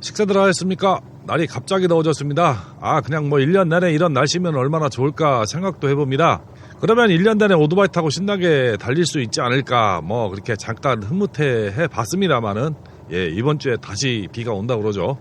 식사들 하셨습니까? 날이 갑자기 더워졌습니다. 그냥 1년 내내 이런 날씨면 얼마나 좋을까 생각도 해봅니다. 그러면 1년 내내 오토바이 타고 신나게 달릴 수 있지 않을까 그렇게 잠깐 흐뭇해 봤습니다만은 이번 주에 다시 비가 온다고 그러죠.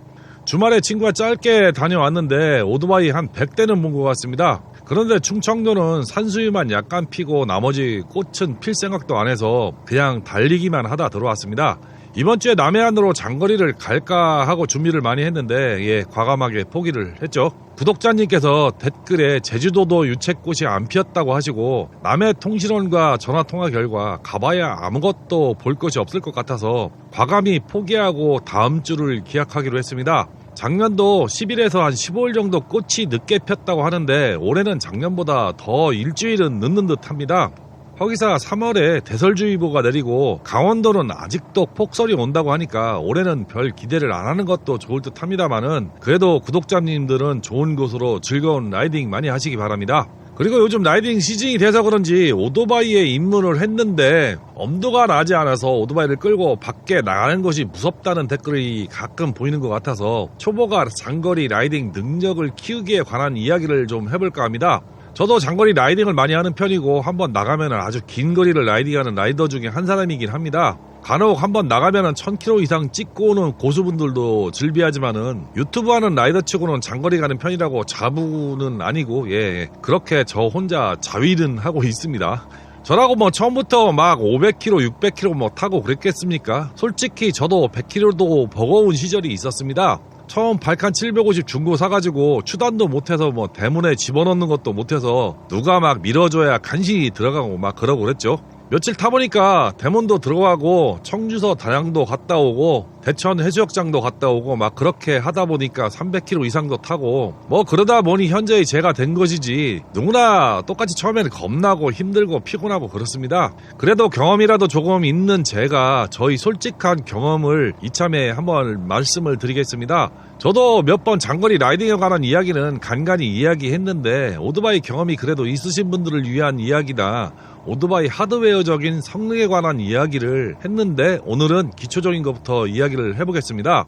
주말에 친구가 짧게 다녀왔는데 오토바이 한 100대는 본 것 같습니다. 그런데 충청도는 산수유만 약간 피고 나머지 꽃은 필 생각도 안 해서 그냥 달리기만 하다 들어왔습니다. 이번 주에 남해안으로 장거리를 갈까 하고 준비를 많이 했는데 과감하게 포기를 했죠. 구독자님께서 댓글에 제주도도 유채꽃이 안 피었다고 하시고 남해통신원과 전화통화 결과 가봐야 아무것도 볼 것이 없을 것 같아서 과감히 포기하고 다음 주를 기약하기로 했습니다. 작년도 10일에서 한 15일 정도 꽃이 늦게 폈다고 하는데 올해는 작년보다 더 일주일은 늦는 듯 합니다. 허기사 3월에 대설주의보가 내리고 강원도는 아직도 폭설이 온다고 하니까 올해는 별 기대를 안 하는 것도 좋을 듯 합니다만은 그래도 구독자님들은 좋은 곳으로 즐거운 라이딩 많이 하시기 바랍니다. 그리고 요즘 라이딩 시즌이 돼서 그런지 오토바이에 입문을 했는데 엄두가 나지 않아서 오토바이를 끌고 밖에 나가는 것이 무섭다는 댓글이 가끔 보이는 것 같아서 초보가 장거리 라이딩 능력을 키우기에 관한 이야기를 좀 해볼까 합니다. 저도 장거리 라이딩을 많이 하는 편이고 한번 나가면 아주 긴 거리를 라이딩하는 라이더 중에 한 사람이긴 합니다. 간혹 한번 나가면 1000km 이상 찍고 오는 고수분들도 즐비하지만은 유튜브 하는 라이더 치고는 장거리 가는 편이라고 자부는 아니고 그렇게 저 혼자 자위는 하고 있습니다. 저라고 처음부터 500km, 600km 타고 그랬겠습니까? 솔직히 저도 100km도 버거운 시절이 있었습니다. 처음 발칸 750 중고 사가지고 추단도 못해서 대문에 집어넣는 것도 못해서 누가 밀어줘야 간신히 들어가고 그러고 그랬죠. 며칠 타보니까 대문도 들어가고 청주서 단양도 갔다 오고 대천 해수욕장도 갔다 오고 그렇게 하다 보니까 300km 이상도 타고 그러다 보니 현재의 제가 된 것이지 누구나 똑같이 처음에는 겁나고 힘들고 피곤하고 그렇습니다. 그래도 경험이라도 조금 있는 제가 저희 솔직한 경험을 이참에 한번 말씀을 드리겠습니다. 저도 몇 번 장거리 라이딩에 관한 이야기는 간간히 이야기했는데 오토바이 경험이 그래도 있으신 분들을 위한 이야기나 오토바이 하드웨어적인 성능에 관한 이야기를 했는데 오늘은 기초적인 것부터 이야기를 해보겠습니다.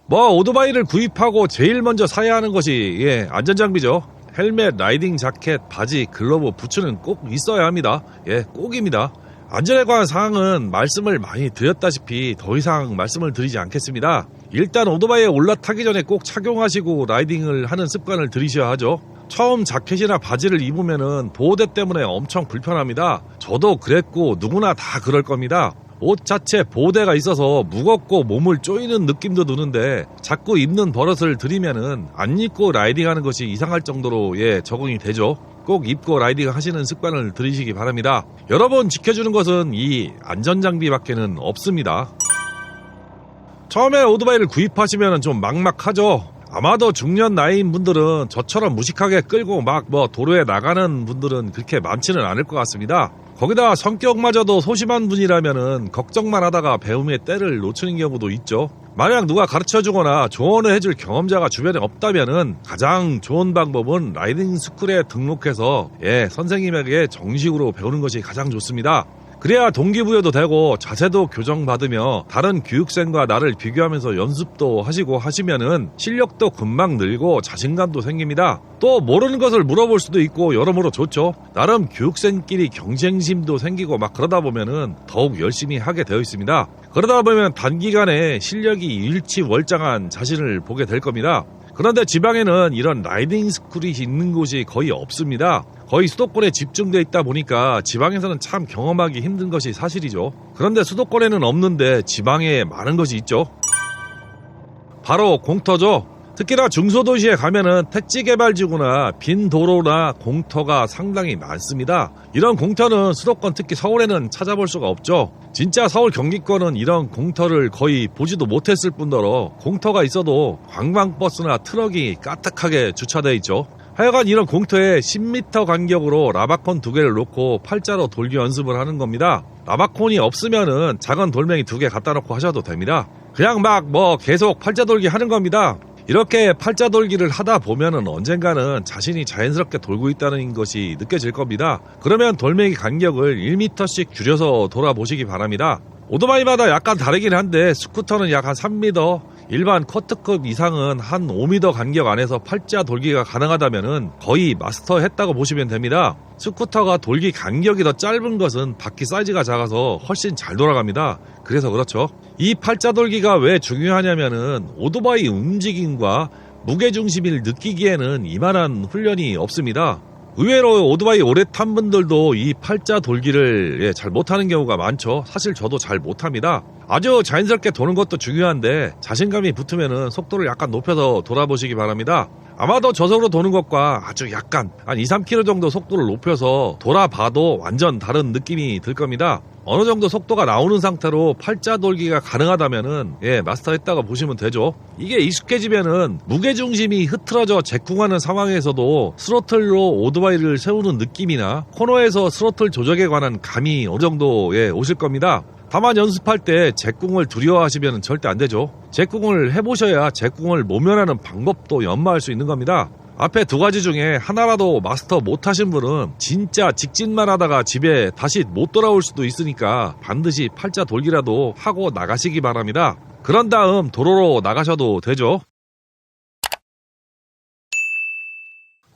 오토바이를 구입하고 제일 먼저 사야 하는 것이 안전장비죠. 헬멧, 라이딩 자켓, 바지, 글러브, 부츠는 꼭 있어야 합니다. 꼭입니다. 안전에 관한 사항은 말씀을 많이 드렸다시피 더 이상 말씀을 드리지 않겠습니다. 일단 오토바이에 올라타기 전에 꼭 착용하시고 라이딩을 하는 습관을 들이셔야 하죠. 처음 자켓이나 바지를 입으면은 보호대 때문에 엄청 불편합니다. 저도 그랬고 누구나 다 그럴 겁니다. 옷 자체 보호대가 있어서 무겁고 몸을 조이는 느낌도 드는데 자꾸 입는 버릇을 들이면은 안 입고 라이딩하는 것이 이상할 정도로 적응이 되죠. 꼭 입고 라이딩 하시는 습관을 들이시기 바랍니다. 여러분 지켜주는 것은 이 안전장비밖에는 없습니다. 처음에 오토바이를 구입하시면 좀 막막하죠. 아마도 중년 나이인 분들은 저처럼 무식하게 끌고 도로에 나가는 분들은 그렇게 많지는 않을 것 같습니다. 거기다 성격마저도 소심한 분이라면은 걱정만 하다가 배움의 때를 놓치는 경우도 있죠. 만약 누가 가르쳐주거나 조언을 해줄 경험자가 주변에 없다면은 가장 좋은 방법은 라이딩 스쿨에 등록해서 선생님에게 정식으로 배우는 것이 가장 좋습니다. 그래야 동기부여도 되고 자세도 교정받으며 다른 교육생과 나를 비교하면서 연습도 하시고 하시면은 실력도 금방 늘고 자신감도 생깁니다. 또 모르는 것을 물어볼 수도 있고 여러모로 좋죠. 나름 교육생끼리 경쟁심도 생기고 그러다 보면은 더욱 열심히 하게 되어 있습니다. 그러다 보면 단기간에 실력이 일치월장한 자신을 보게 될 겁니다. 그런데 지방에는 이런 라이딩 스쿨이 있는 곳이 거의 없습니다. 거의 수도권에 집중되어 있다 보니까 지방에서는 참 경험하기 힘든 것이 사실이죠. 그런데 수도권에는 없는데 지방에 많은 것이 있죠. 바로 공터죠. 특히나 중소도시에 가면은 택지개발지구나 빈 도로나 공터가 상당히 많습니다. 이런 공터는 수도권 특히 서울에는 찾아볼 수가 없죠. 진짜 서울 경기권은 이런 공터를 거의 보지도 못했을 뿐더러 공터가 있어도 관광버스나 트럭이 까딱하게 주차되어 있죠. 하여간 이런 공터에 10m 간격으로 라바콘 2개를 놓고 팔자로 돌기 연습을 하는 겁니다. 라바콘이 없으면은 작은 돌멩이 2개 갖다 놓고 하셔도 됩니다. 그냥 계속 팔자 돌기 하는 겁니다. 이렇게 팔자 돌기를 하다 보면은 언젠가는 자신이 자연스럽게 돌고 있다는 것이 느껴질 겁니다. 그러면 돌멩이 간격을 1m씩 줄여서 돌아보시기 바랍니다. 오토바이마다 약간 다르긴 한데 스쿠터는 약 한 3m, 일반 쿼트급 이상은 한 5m 간격 안에서 팔자 돌기가 가능하다면 거의 마스터했다고 보시면 됩니다. 스쿠터가 돌기 간격이 더 짧은 것은 바퀴 사이즈가 작아서 훨씬 잘 돌아갑니다. 그래서 그렇죠. 이 팔자 돌기가 왜 중요하냐면은 오토바이 움직임과 무게중심을 느끼기에는 이만한 훈련이 없습니다. 의외로 오토바이 오래 탄 분들도 이 팔자 돌기를 잘 못하는 경우가 많죠. 사실 저도 잘 못합니다. 아주 자연스럽게 도는 것도 중요한데 자신감이 붙으면 속도를 약간 높여서 돌아보시기 바랍니다. 아마도 저속으로 도는 것과 아주 약간 한 2-3km 정도 속도를 높여서 돌아봐도 완전 다른 느낌이 들 겁니다. 어느 정도 속도가 나오는 상태로 팔자 돌기가 가능하다면은 마스터했다고 보시면 되죠. 이게 익숙해지면은 무게중심이 흐트러져 제쿵하는 상황에서도 스로틀로 오토바이를 세우는 느낌이나 코너에서 스로틀 조작에 관한 감이 어느 정도 오실 겁니다. 다만 연습할 때 제꿍을 두려워하시면 절대 안 되죠. 제꿍을 해보셔야 제꿍을 모면하는 방법도 연마할 수 있는 겁니다. 앞에 두 가지 중에 하나라도 마스터 못하신 분은 진짜 직진만 하다가 집에 다시 못 돌아올 수도 있으니까 반드시 팔자 돌기라도 하고 나가시기 바랍니다. 그런 다음 도로로 나가셔도 되죠.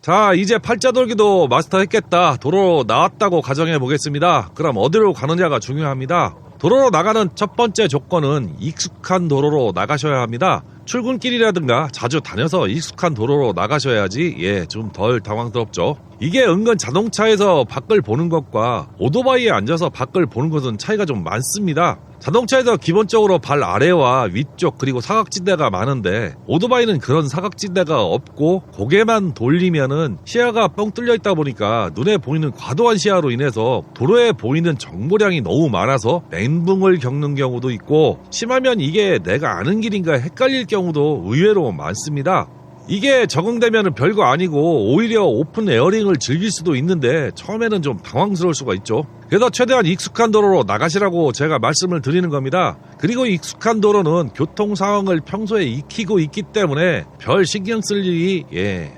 자, 이제 팔자 돌기도 마스터했겠다. 도로로 나왔다고 가정해 보겠습니다. 그럼 어디로 가느냐가 중요합니다. 도로로 나가는 첫 번째 조건은 익숙한 도로로 나가셔야 합니다. 출근길이라든가 자주 다녀서 익숙한 도로로 나가셔야지 좀 덜 당황스럽죠. 이게 은근 자동차에서 밖을 보는 것과 오토바이에 앉아서 밖을 보는 것은 차이가 좀 많습니다. 자동차에서 기본적으로 발 아래와 위쪽 그리고 사각지대가 많은데 오토바이는 그런 사각지대가 없고 고개만 돌리면은 시야가 뻥 뚫려 있다 보니까 눈에 보이는 과도한 시야로 인해서 도로에 보이는 정보량이 너무 많아서 멘붕을 겪는 경우도 있고 심하면 이게 내가 아는 길인가 헷갈릴 경우도 의외로 많습니다. 이게 적응되면 별거 아니고 오히려 오픈 에어링을 즐길 수도 있는데 처음에는 좀 당황스러울 수가 있죠. 그래서 최대한 익숙한 도로로 나가시라고 제가 말씀을 드리는 겁니다. 그리고 익숙한 도로는 교통 상황을 평소에 익히고 있기 때문에 별 신경 쓸 일이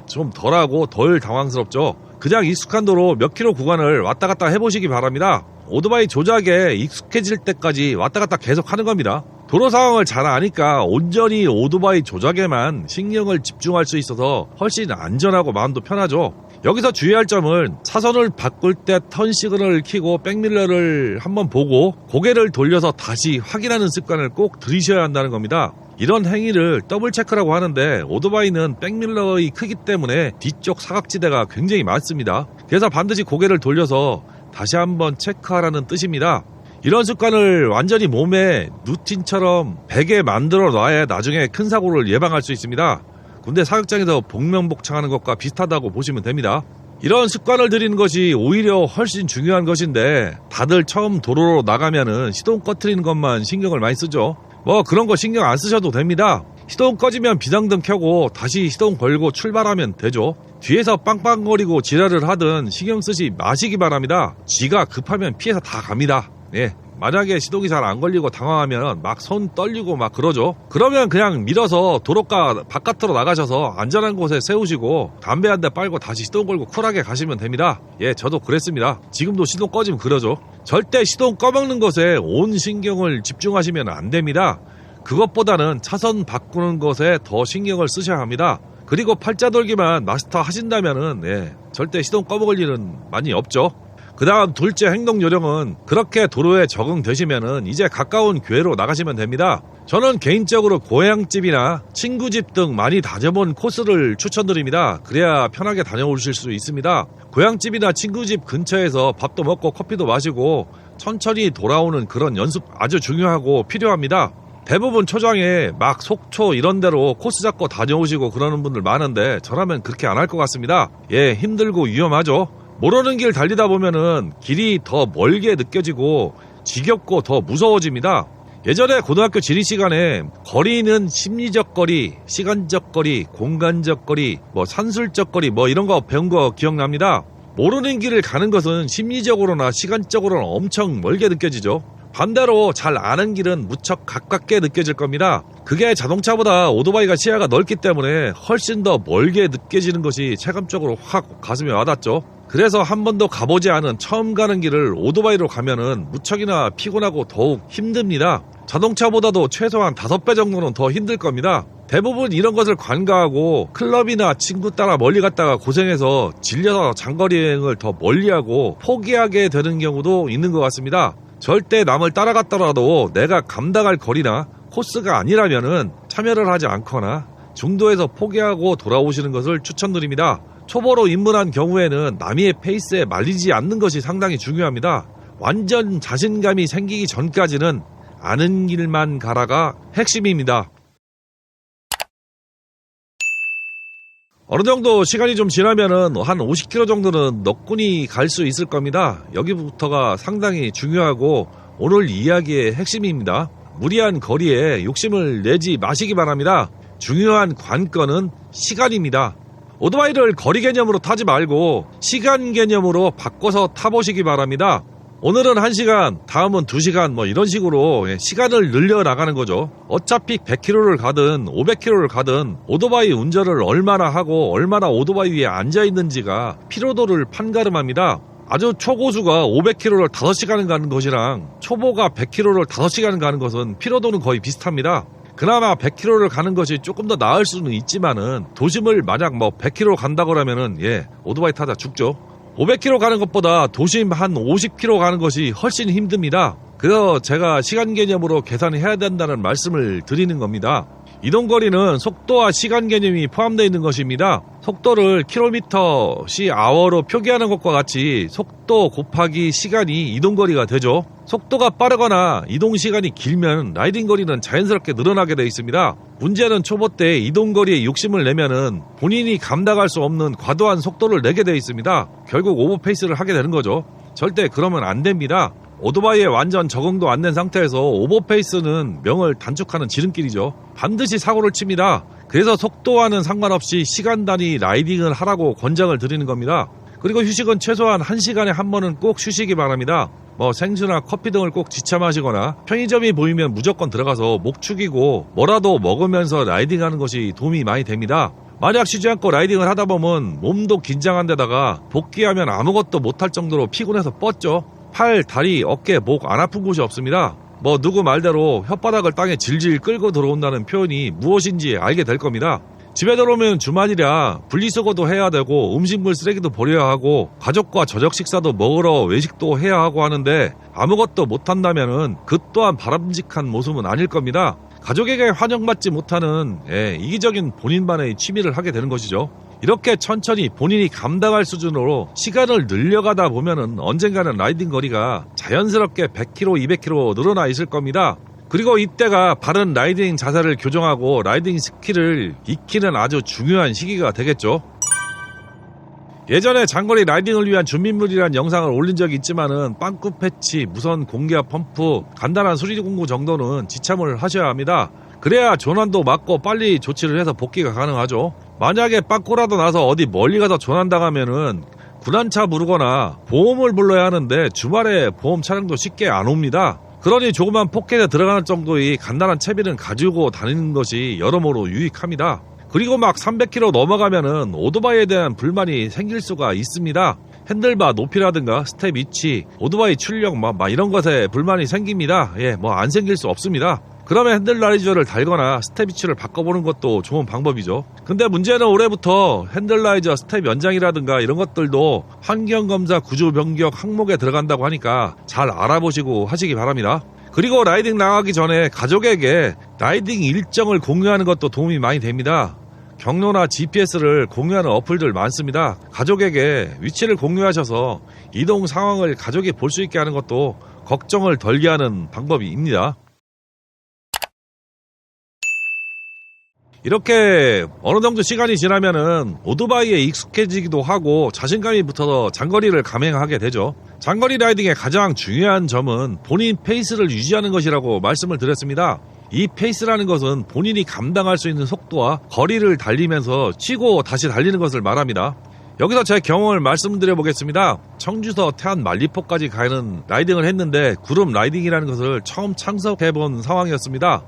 좀 덜하고 덜 당황스럽죠. 그냥 익숙한 도로 몇 킬로 구간을 왔다 갔다 해보시기 바랍니다. 오토바이 조작에 익숙해질 때까지 왔다 갔다 계속 하는 겁니다. 도로 상황을 잘 아니까 온전히 오토바이 조작에만 신경을 집중할 수 있어서 훨씬 안전하고 마음도 편하죠. 여기서 주의할 점은 차선을 바꿀 때 턴 시그널을 켜고 백밀러를 한번 보고 고개를 돌려서 다시 확인하는 습관을 꼭 들이셔야 한다는 겁니다. 이런 행위를 더블 체크라고 하는데 오토바이는 백밀러의 크기 때문에 뒤쪽 사각지대가 굉장히 많습니다. 그래서 반드시 고개를 돌려서 다시 한번 체크하라는 뜻입니다. 이런 습관을 완전히 몸에 루틴처럼 배게 만들어 놔야 나중에 큰 사고를 예방할 수 있습니다. 군대 사격장에서 복면복창하는 것과 비슷하다고 보시면 됩니다. 이런 습관을 들이는 것이 오히려 훨씬 중요한 것인데 다들 처음 도로로 나가면은 시동 꺼트리는 것만 신경을 많이 쓰죠. 뭐 그런 거 신경 안 쓰셔도 됩니다. 시동 꺼지면 비상등 켜고 다시 시동 걸고 출발하면 되죠. 뒤에서 빵빵거리고 지랄을 하든 신경 쓰지 마시기 바랍니다. 지가 급하면 피해서 다 갑니다. 만약에 시동이 잘 안 걸리고 당황하면 막 손 떨리고 막 그러죠. 그러면 그냥 밀어서 도로가 바깥으로 나가셔서 안전한 곳에 세우시고 담배 한 대 빨고 다시 시동 걸고 쿨하게 가시면 됩니다. 저도 그랬습니다. 지금도 시동 꺼지면 그러죠. 절대 시동 꺼먹는 것에 온 신경을 집중하시면 안 됩니다. 그것보다는 차선 바꾸는 것에 더 신경을 쓰셔야 합니다. 그리고 팔자 돌기만 마스터 하신다면은 절대 시동 꺼먹을 일은 많이 없죠. 그 다음 둘째 행동 요령은 그렇게 도로에 적응되시면은 이제 가까운 교회로 나가시면 됩니다. 저는 개인적으로 고향집이나 친구집 등 많이 다녀본 코스를 추천드립니다. 그래야 편하게 다녀오실 수 있습니다. 고향집이나 친구집 근처에서 밥도 먹고 커피도 마시고 천천히 돌아오는 그런 연습 아주 중요하고 필요합니다. 대부분 초장에 막 속초 이런 데로 코스 잡고 다녀오시고 그러는 분들 많은데 저라면 그렇게 안 할 것 같습니다. 힘들고 위험하죠. 모르는 길 달리다 보면은 길이 더 멀게 느껴지고 지겹고 더 무서워집니다. 예전에 고등학교 지리 시간에 거리는 심리적 거리, 시간적 거리, 공간적 거리, 산술적 거리 이런 거 배운 거 기억납니다. 모르는 길을 가는 것은 심리적으로나 시간적으로는 엄청 멀게 느껴지죠. 반대로 잘 아는 길은 무척 가깝게 느껴질 겁니다. 그게 자동차보다 오토바이가 시야가 넓기 때문에 훨씬 더 멀게 느껴지는 것이 체감적으로 확 가슴에 와닿죠. 그래서 한 번도 가보지 않은 처음 가는 길을 오토바이로 가면은 무척이나 피곤하고 더욱 힘듭니다. 자동차보다도 최소한 5배 정도는 더 힘들 겁니다. 대부분 이런 것을 관가하고 클럽이나 친구 따라 멀리 갔다가 고생해서 질려서 장거리 여행을 더 멀리하고 포기하게 되는 경우도 있는 것 같습니다. 절대 남을 따라갔더라도 내가 감당할 거리나 코스가 아니라면은 참여를 하지 않거나 중도에서 포기하고 돌아오시는 것을 추천드립니다. 초보로 입문한 경우에는 남의 페이스에 말리지 않는 것이 상당히 중요합니다. 완전 자신감이 생기기 전까지는 아는 길만 가라가 핵심입니다. 어느 정도 시간이 좀 지나면은 한 50km 정도는 너끈히 갈 수 있을 겁니다. 여기부터가 상당히 중요하고 오늘 이야기의 핵심입니다. 무리한 거리에 욕심을 내지 마시기 바랍니다. 중요한 관건은 시간입니다. 오토바이를 거리 개념으로 타지 말고 시간 개념으로 바꿔서 타보시기 바랍니다. 오늘은 1시간, 다음은 2시간 뭐 이런 식으로 시간을 늘려 나가는 거죠. 어차피 100km를 가든 500km를 가든 오토바이 운전을 얼마나 하고 얼마나 오토바이 위에 앉아있는지가 피로도를 판가름합니다. 아주 초고수가 500km를 5시간 가는 것이랑 초보가 100km를 5시간 가는 것은 피로도는 거의 비슷합니다. 그나마 100km를 가는 것이 조금 더 나을 수는 있지만은 도심을 만약 뭐 100km 간다고 하면은 오토바이 타다 죽죠. 500km 가는 것보다 도심 한 50km 가는 것이 훨씬 힘듭니다. 그래서 제가 시간 개념으로 계산해야 된다는 말씀을 드리는 겁니다. 이동거리는 속도와 시간 개념이 포함되어 있는 것입니다. 속도를 km/h로 표기하는 것과 같이 속도 곱하기 시간이 이동거리가 되죠. 속도가 빠르거나 이동시간이 길면 라이딩거리는 자연스럽게 늘어나게 되어 있습니다. 문제는 초보 때 이동거리에 욕심을 내면은 본인이 감당할 수 없는 과도한 속도를 내게 되어 있습니다. 결국 오버페이스를 하게 되는 거죠. 절대 그러면 안 됩니다. 오토바이에 완전 적응도 안 된 상태에서 오버페이스는 명을 단축하는 지름길이죠. 반드시 사고를 칩니다. 그래서 속도와는 상관없이 시간 단위 라이딩을 하라고 권장을 드리는 겁니다. 그리고 휴식은 최소한 1시간에 한 번은 꼭 쉬시기 바랍니다. 뭐 생수나 커피 등을 꼭 지쳐 마시거나 편의점이 보이면 무조건 들어가서 목 축이고 뭐라도 먹으면서 라이딩하는 것이 도움이 많이 됩니다. 만약 쉬지 않고 라이딩을 하다 보면 몸도 긴장한 데다가 복귀하면 아무것도 못할 정도로 피곤해서 뻗죠. 팔, 다리, 어깨, 목 안 아픈 곳이 없습니다. 뭐 누구 말대로 혓바닥을 땅에 질질 끌고 들어온다는 표현이 무엇인지 알게 될 겁니다. 집에 들어오면 주말이라 분리수거도 해야 되고 음식물 쓰레기도 버려야 하고 가족과 저녁 식사도 먹으러 외식도 해야 하고 하는데 아무것도 못한다면은 그 또한 바람직한 모습은 아닐 겁니다. 가족에게 환영받지 못하는 이기적인 본인만의 취미를 하게 되는 것이죠. 이렇게 천천히 본인이 감당할 수준으로 시간을 늘려가다 보면은 언젠가는 라이딩 거리가 자연스럽게 100km, 200km 늘어나 있을 겁니다. 그리고 이때가 바른 라이딩 자세를 교정하고 라이딩 스킬을 익히는 아주 중요한 시기가 되겠죠. 예전에 장거리 라이딩을 위한 준비물이란 영상을 올린 적이 있지만은 빵꾸 패치, 무선 공기압 펌프, 간단한 수리 공구 정도는 지참을 하셔야 합니다. 그래야 조난도 막고 빨리 조치를 해서 복귀가 가능하죠. 만약에 빵꾸라도 나서 어디 멀리 가서 조난당하면은 구난차 부르거나 보험을 불러야 하는데 주말에 보험 차량도 쉽게 안 옵니다. 그러니 조그만 포켓에 들어가는 정도의 간단한 채비는 가지고 다니는 것이 여러모로 유익합니다. 그리고 막 300km 넘어가면은 오토바이에 대한 불만이 생길 수가 있습니다. 핸들바 높이라든가 스텝 위치, 오토바이 출력 막 이런 것에 불만이 생깁니다. 뭐 안 생길 수 없습니다. 그러면 핸들라이저를 달거나 스텝 위치를 바꿔보는 것도 좋은 방법이죠. 근데 문제는 올해부터 핸들라이저 스텝 연장이라든가 이런 것들도 환경검사 구조 변경 항목에 들어간다고 하니까 잘 알아보시고 하시기 바랍니다. 그리고 라이딩 나가기 전에 가족에게 라이딩 일정을 공유하는 것도 도움이 많이 됩니다. 경로나 GPS를 공유하는 어플들 많습니다. 가족에게 위치를 공유하셔서 이동 상황을 가족이 볼 수 있게 하는 것도 걱정을 덜게 하는 방법입니다. 이렇게 어느 정도 시간이 지나면은 오토바이에 익숙해지기도 하고 자신감이 붙어서 장거리를 감행하게 되죠. 장거리 라이딩의 가장 중요한 점은 본인 페이스를 유지하는 것이라고 말씀을 드렸습니다. 이 페이스라는 것은 본인이 감당할 수 있는 속도와 거리를 달리면서 쉬고 다시 달리는 것을 말합니다. 여기서 제 경험을 말씀드려 보겠습니다. 청주서 태안 만리포까지 가는 라이딩을 했는데 그룹 라이딩이라는 것을 처음 참석해 본 상황이었습니다.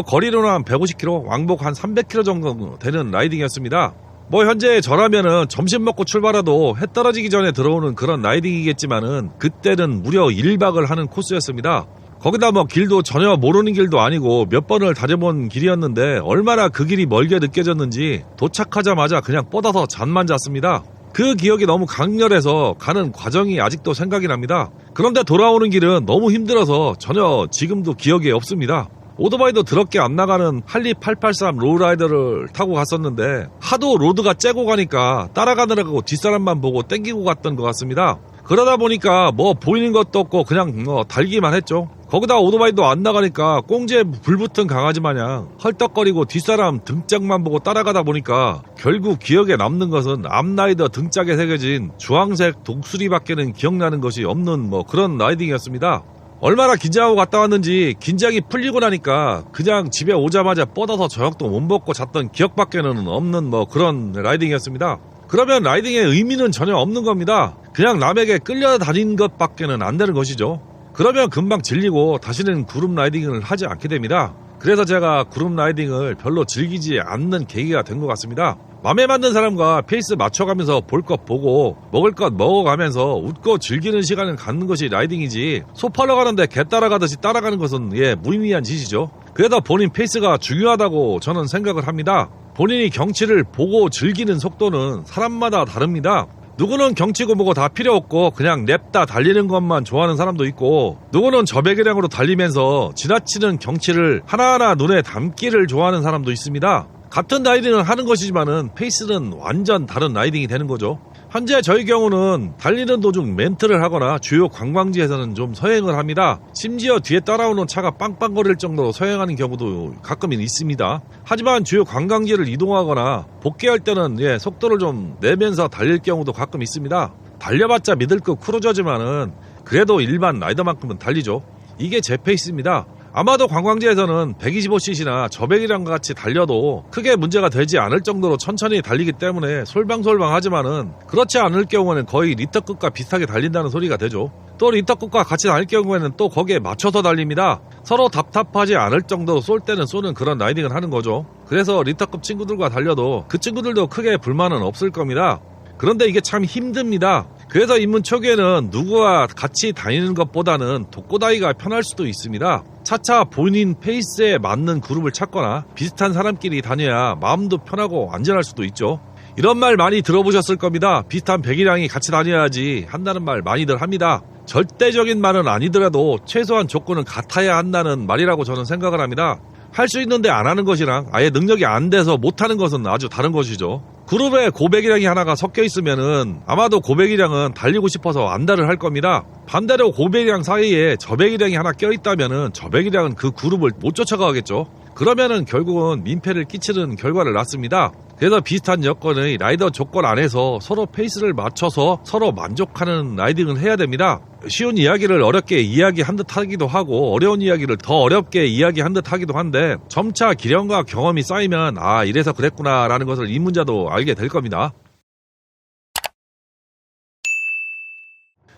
거리로는 한 150km, 왕복 한 300km 정도 되는 라이딩이었습니다. 현재 저라면은 점심 먹고 출발해도 해 떨어지기 전에 들어오는 그런 라이딩이겠지만은 그때는 무려 1박을 하는 코스였습니다. 거기다 길도 전혀 모르는 길도 아니고 몇 번을 다녀본 길이었는데 얼마나 그 길이 멀게 느껴졌는지 도착하자마자 그냥 뻗어서 잠만 잤습니다. 그 기억이 너무 강렬해서 가는 과정이 아직도 생각이 납니다. 그런데 돌아오는 길은 너무 힘들어서 전혀 지금도 기억이 없습니다. 오토바이도 더럽게 안 나가는 할리 883 로우라이더를 타고 갔었는데 하도 로드가 째고 가니까 따라가느라고 뒷사람만 보고 땡기고 갔던 것 같습니다. 그러다 보니까 보이는 것도 없고 그냥 달기만 했죠. 거기다 오토바이도 안 나가니까 꽁지에 불붙은 강아지 마냥 헐떡거리고 뒷사람 등짝만 보고 따라가다 보니까 결국 기억에 남는 것은 앞라이더 등짝에 새겨진 주황색 독수리밖에는 기억나는 것이 없는 그런 라이딩이었습니다. 얼마나 긴장하고 갔다 왔는지 긴장이 풀리고 나니까 그냥 집에 오자마자 뻗어서 저녁도 못 먹고 잤던 기억밖에는 없는 그런 라이딩이었습니다. 그러면 라이딩의 의미는 전혀 없는 겁니다. 그냥 남에게 끌려다닌 것밖에는 안 되는 것이죠. 그러면 금방 질리고 다시는 그룹 라이딩을 하지 않게 됩니다. 그래서 제가 그룹 라이딩을 별로 즐기지 않는 계기가 된 것 같습니다. 맘에 맞는 사람과 페이스 맞춰가면서 볼 것 보고 먹을 것 먹어가면서 웃고 즐기는 시간을 갖는 것이 라이딩이지 소 팔러 가는데 개 따라가듯이 따라가는 것은 무의미한 짓이죠. 그래도 본인 페이스가 중요하다고 저는 생각을 합니다. 본인이 경치를 보고 즐기는 속도는 사람마다 다릅니다. 누구는 경치고 뭐고 다 필요 없고 그냥 냅다 달리는 것만 좋아하는 사람도 있고 누구는 저배기량으로 달리면서 지나치는 경치를 하나하나 눈에 담기를 좋아하는 사람도 있습니다. 같은 라이딩을 하는 것이지만은 페이스는 완전 다른 라이딩이 되는 거죠. 현재 저희 경우는 달리는 도중 멘트를 하거나 주요 관광지에서는 좀 서행을 합니다. 심지어 뒤에 따라오는 차가 빵빵거릴 정도로 서행하는 경우도 가끔은 있습니다. 하지만 주요 관광지를 이동하거나 복귀할 때는 속도를 좀 내면서 달릴 경우도 가끔 있습니다. 달려봤자 미들급 크루저지만은 그래도 일반 라이더만큼은 달리죠. 이게 제 페이스입니다. 아마도 관광지에서는 125cc나 저배기량과 같이 달려도 크게 문제가 되지 않을 정도로 천천히 달리기 때문에 솔방솔방하지만은 그렇지 않을 경우에는 거의 리터급과 비슷하게 달린다는 소리가 되죠. 또 리터급과 같이 다닐 경우에는 또 거기에 맞춰서 달립니다. 서로 답답하지 않을 정도로 쏠 때는 쏘는 그런 라이딩을 하는 거죠. 그래서 리터급 친구들과 달려도 그 친구들도 크게 불만은 없을 겁니다. 그런데 이게 참 힘듭니다. 그래서 입문 초기에는 누구와 같이 다니는 것보다는 독고다이가 편할 수도 있습니다. 차차 본인 페이스에 맞는 그룹을 찾거나 비슷한 사람끼리 다녀야 마음도 편하고 안전할 수도 있죠. 이런 말 많이 들어보셨을 겁니다. 비슷한 배기량이 같이 다녀야지 한다는 말 많이들 합니다. 절대적인 말은 아니더라도 최소한 조건은 같아야 한다는 말이라고 저는 생각을 합니다. 할 수 있는데 안 하는 것이랑 아예 능력이 안 돼서 못하는 것은 아주 다른 것이죠. 그룹에 고배기량이 하나가 섞여 있으면은 아마도 고배기량은 달리고 싶어서 안달을 할 겁니다. 반대로 고배기량 사이에 저배기량이 하나 껴있다면은 저배기량은 그 그룹을 못 쫓아가겠죠. 그러면은 결국은 민폐를 끼치는 결과를 낳습니다. 그래서 비슷한 여건의 라이더 조건 안에서 서로 페이스를 맞춰서 서로 만족하는 라이딩을 해야 됩니다. 쉬운 이야기를 어렵게 이야기한 듯 하기도 하고 어려운 이야기를 더 어렵게 이야기한 듯 하기도 한데 점차 기량과 경험이 쌓이면 이래서 그랬구나 라는 것을 입문자도 알게 될 겁니다.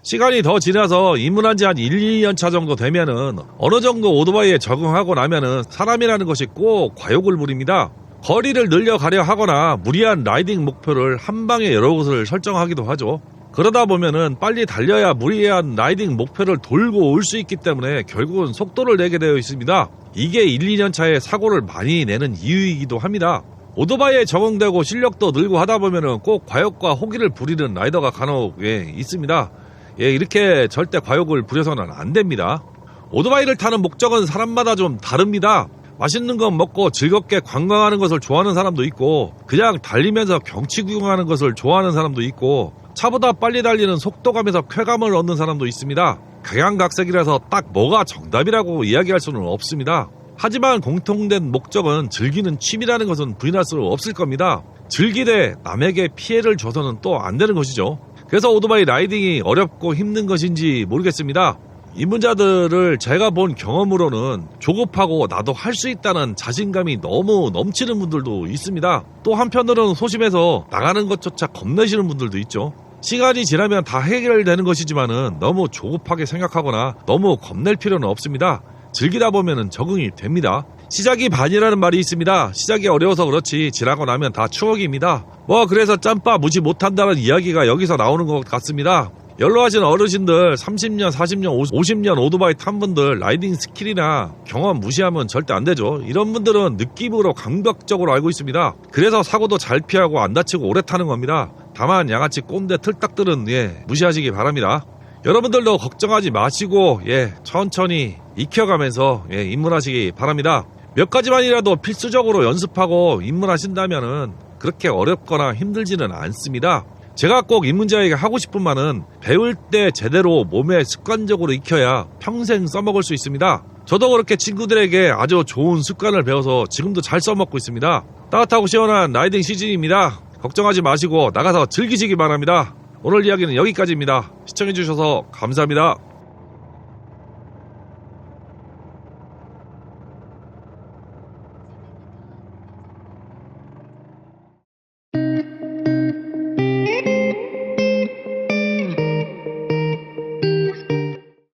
시간이 더 지나서 입문한 지 한 1, 2년 차 정도 되면은 어느 정도 오토바이에 적응하고 나면은 사람이라는 것이 꼭 과욕을 부립니다. 거리를 늘려가려 하거나 무리한 라이딩 목표를 한 방에 여러 곳을 설정하기도 하죠. 그러다 보면은 빨리 달려야 무리한 라이딩 목표를 돌고 올 수 있기 때문에 결국은 속도를 내게 되어 있습니다. 이게 1, 2년 차에 사고를 많이 내는 이유이기도 합니다. 오토바이에 적응되고 실력도 늘고 하다 보면은 꼭 과욕과 호기를 부리는 라이더가 간혹 있습니다. 이렇게 절대 과욕을 부려서는 안 됩니다. 오토바이를 타는 목적은 사람마다 좀 다릅니다. 맛있는 거 먹고 즐겁게 관광하는 것을 좋아하는 사람도 있고 그냥 달리면서 경치 구경하는 것을 좋아하는 사람도 있고 차보다 빨리 달리는 속도감에서 쾌감을 얻는 사람도 있습니다. 각양각색이라서 딱 뭐가 정답이라고 이야기할 수는 없습니다. 하지만 공통된 목적은 즐기는 취미라는 것은 부인할 수 없을 겁니다. 즐기되 남에게 피해를 줘서는 또 안 되는 것이죠. 그래서 오토바이 라이딩이 어렵고 힘든 것인지 모르겠습니다. 입문자들을 제가 본 경험으로는 조급하고 나도 할 수 있다는 자신감이 너무 넘치는 분들도 있습니다. 또 한편으로는 소심해서 나가는 것조차 겁내시는 분들도 있죠. 시간이 지나면 다 해결되는 것이지만은 너무 조급하게 생각하거나 너무 겁낼 필요는 없습니다. 즐기다 보면은 적응이 됩니다. 시작이 반이라는 말이 있습니다. 시작이 어려워서 그렇지 지나고 나면 다 추억입니다. 그래서 짬바 무시 못한다는 이야기가 여기서 나오는 것 같습니다. 연로하신 어르신들 30년, 40년, 50년 오토바이 탄 분들 라이딩 스킬이나 경험 무시하면 절대 안 되죠. 이런 분들은 느낌으로 감각적으로 알고 있습니다. 그래서 사고도 잘 피하고 안 다치고 오래 타는 겁니다. 다만 양아치 꼰대 틀딱들은 무시하시기 바랍니다. 여러분들도 걱정하지 마시고 천천히 익혀가면서 입문하시기 바랍니다. 몇 가지만이라도 필수적으로 연습하고 입문하신다면은 그렇게 어렵거나 힘들지는 않습니다. 제가 꼭 입문자에게 하고 싶은 말은 배울 때 제대로 몸에 습관적으로 익혀야 평생 써먹을 수 있습니다. 저도 그렇게 친구들에게 아주 좋은 습관을 배워서 지금도 잘 써먹고 있습니다. 따뜻하고 시원한 라이딩 시즌입니다. 걱정하지 마시고 나가서 즐기시기 바랍니다. 오늘 이야기는 여기까지입니다. 시청해주셔서 감사합니다.